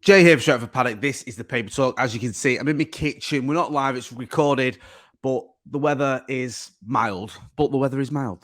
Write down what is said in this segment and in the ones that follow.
Jay here for Stretford Paddock. This is the Paper Talk. As you can see, I'm in my kitchen. We're not live, it's recorded, but the weather is mild. The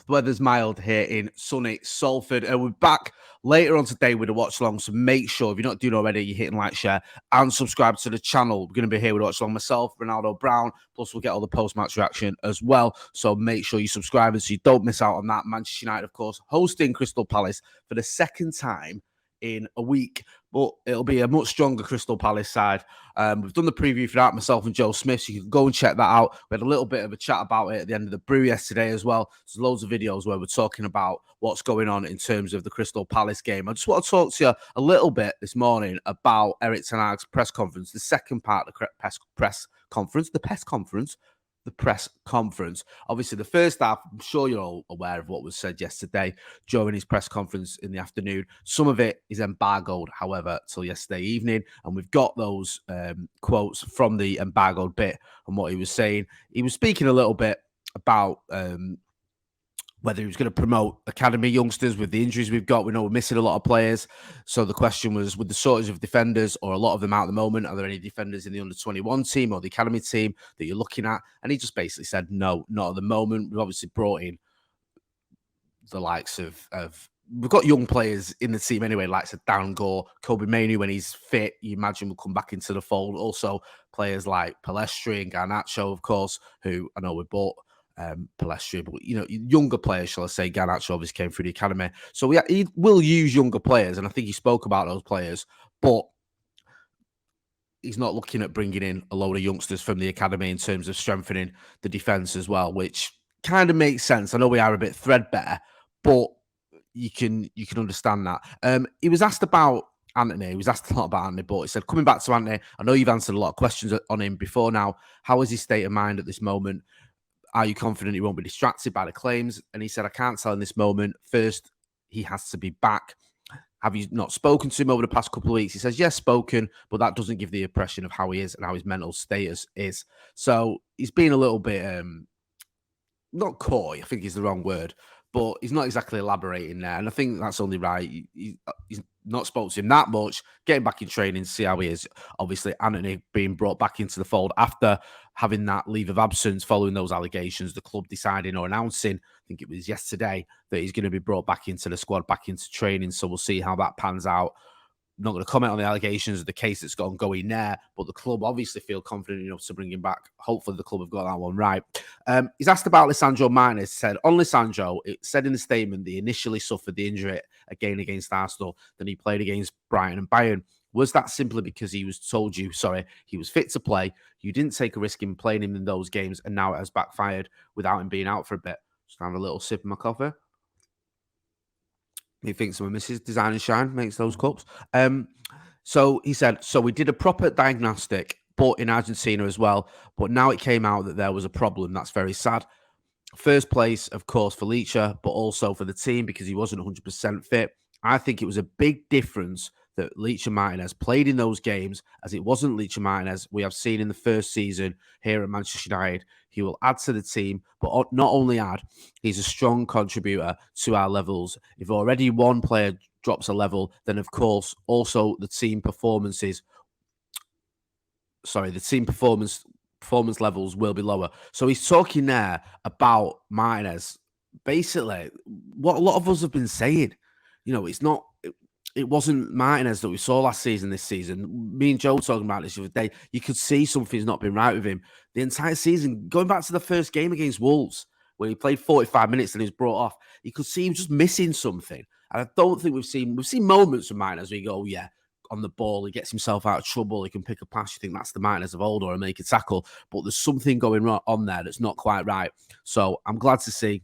weather's mild here in sunny Salford. And we're back later on today with a watch along. So make sure, if you're not doing already, you're hitting like, share, and subscribe to the channel. We're going to be here with a watch along myself, Ronaldo Brown. Plus, we'll get all the post-match reaction as well. So make sure you subscribe so you don't miss out on that. Manchester United, of course, hosting Crystal Palace for the second time in a week, but it'll be a much stronger Crystal Palace side. We've done the preview for that, myself and Joe Smith, so you can go and check that out. We had a little bit of a chat about it at the end of the brew yesterday as well. There's loads of videos where we're talking about what's going on in terms of the Crystal Palace game. I just want to talk to you a little bit this morning about Erik Ten Hag's press conference, the second part of the press conference. Obviously, the first half, I'm sure you're all aware of what was said yesterday during his press conference in the afternoon. Some of it is embargoed, however, till yesterday evening. And we've got those quotes from the embargoed bit and what he was saying. He was speaking a little bit about whether he was going to promote academy youngsters with the injuries we've got. We know we're missing a lot of players. So the question was, with the shortage of defenders, or a lot of them out at the moment, are there any defenders in the under-21 team or the academy team that you're looking at? And he just basically said, no, not at the moment. We've obviously brought in the likes of we've got young players in the team anyway, likes of Dan Gore, Kobe Mainoo, when he's fit, you imagine will come back into the fold. Also, players like Palestri and Garnacho, of course, who I know we bought. Palestri, but younger players, shall I say. Garnacho obviously came through the academy, so he will use younger players, and I think he spoke about those players, but he's not looking at bringing in a load of youngsters from the academy in terms of strengthening the defense as well, which kind of makes sense. I know we are a bit threadbare, but you can understand that. He was asked about Antony. He was asked a lot about Antony, but he said, coming back to Antony, I know you've answered a lot of questions on him before now. How is his state of mind at this moment? Are you confident he won't be distracted by the claims? And he said, I can't tell in this moment. First, he has to be back. Have you not spoken to him over the past couple of weeks? He says, yes, spoken, but that doesn't give the impression of how he is and how his mental status is. So he's been a little bit, not coy, I think is the wrong word, but he's not exactly elaborating there. And I think that's only right. He's not spoken to him that much, getting back in training to see how he is. Obviously, Antony being brought back into the fold after having that leave of absence following those allegations, the club deciding or announcing, I think it was yesterday, that he's going to be brought back into the squad, back into training. So we'll see how that pans out. I'm not going to comment on the allegations of the case that's got ongoing there, but the club obviously feel confident enough to bring him back. Hopefully the club have got that one right. He's asked about Lisandro Martinez. Said on Lisandro, it said in the statement that he initially suffered the injury again against Arsenal, then he played against Brighton and Bayern. Was that simply because he was told he was fit to play? You didn't take a risk in playing him in those games, and now it has backfired without him being out for a bit. Just have a little sip of my coffee. He thinks of Mrs. Design and Shine makes those cups. So he said, so we did a proper diagnostic, but in Argentina as well. But now it came out that there was a problem. That's very sad. First place, of course, for Licha, but also for the team because he wasn't 100% fit. I think it was a big difference that Licha Martinez played in those games, as it wasn't Licha Martinez we have seen in the first season here at Manchester United. He will add to the team, but not only add, he's a strong contributor to our levels. If already one player drops a level, then of course also the team performance levels will be lower. So he's talking there about Martinez. Basically, what a lot of us have been saying, it wasn't Martinez that we saw last season, this season. Me and Joe talking about this the other day. You could see something's not been right with him. The entire season, going back to the first game against Wolves, where he played 45 minutes and he was brought off, you could see him just missing something. And I don't think we've seen moments from Martinez where you go, yeah, on the ball, he gets himself out of trouble, he can pick a pass, you think that's the Martinez of old, or make a tackle. But there's something going on there that's not quite right. So I'm glad to see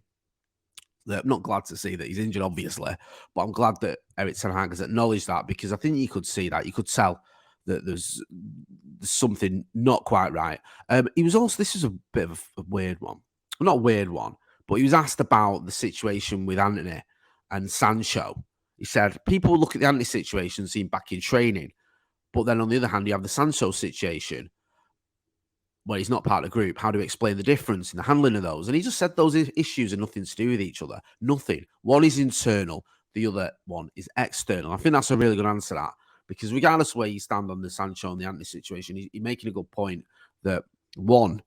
not glad to see that he's injured, obviously, but I'm glad that Erik Ten Hag has acknowledged that, because I think you could see that. You could tell that there's something not quite right. He was also, this is a bit of a weird one. Not a weird one, but he was asked about the situation with Antony and Sancho. He said, people look at the Antony situation, see him back in training, but then on the other hand, you have the Sancho situation, where he's not part of the group. How do we explain the difference in the handling of those? And he just said those issues are nothing to do with each other. Nothing. One is internal. The other one is external. I think that's a really good answer to that. because regardless of where you stand on the Sancho and the Antony situation, you're making a good point that one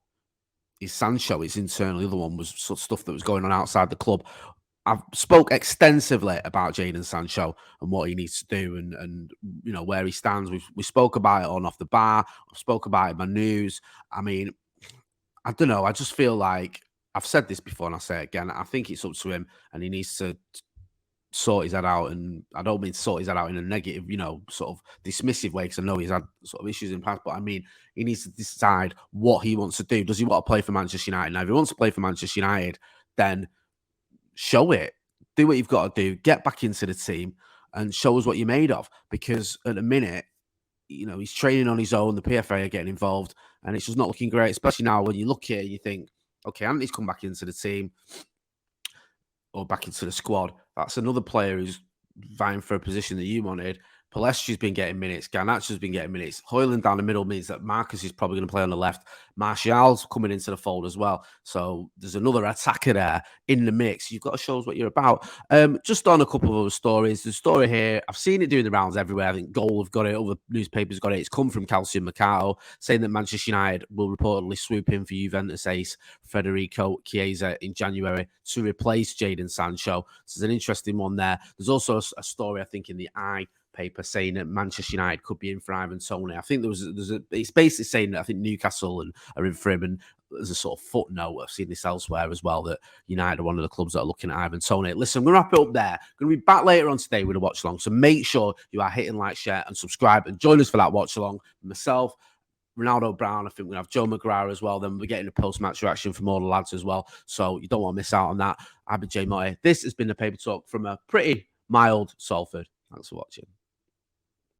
is Sancho, it's internal. The other one was sort of stuff that was going on outside the club. I've spoke extensively about Jadon Sancho and what he needs to do and where he stands. We spoke about it on Off the Bar. I spoke about it in my news. I mean, I don't know. I just feel like I've said this before and I say it again. I think it's up to him and he needs to sort his head out. And I don't mean sort his head out in a negative, sort of dismissive way, because I know he's had sort of issues in the past, but I mean, he needs to decide what he wants to do. Does he want to play for Manchester United? Now, if he wants to play for Manchester United, then show it. Do what you've got to do. Get back into the team and show us what you're made of. Because at the minute, he's training on his own. The PFA are getting involved, and it's just not looking great. Especially now when you look here, you think, okay, Anthony's come back into the team or back into the squad. That's another player who's vying for a position that you wanted. Palestri's been getting minutes. Garnacho's been getting minutes. Højlund down the middle means that Marcus is probably going to play on the left. Martial's coming into the fold as well. So there's another attacker there in the mix. You've got to show us what you're about. Just on a couple of other stories. The story here, I've seen it doing the rounds everywhere. I think Goal have got it. Other newspapers got it. It's come from Calcium Mercato, saying that Manchester United will reportedly swoop in for Juventus ace Federico Chiesa in January to replace Jadon Sancho. So there's an interesting one there. There's also a story, I think, in the Eye paper saying that Manchester United could be in for Ivan Toney. I think it's basically saying that I think Newcastle are in for him, and there's a sort of footnote. I've seen this elsewhere as well, that United are one of the clubs that are looking at Ivan Toney. Listen, I'm going to wrap it up there. I'm going to be back later on today with a watch along, so make sure you are hitting like, share and subscribe and join us for that watch along. Myself, Ronaldo Brown, I think we're going to have Joe McGrath as well. Then we're getting a post-match reaction from all the lads as well, so you don't want to miss out on that. I've been Jay Motty. This has been the Paper Talk from a pretty mild Salford. Thanks for watching.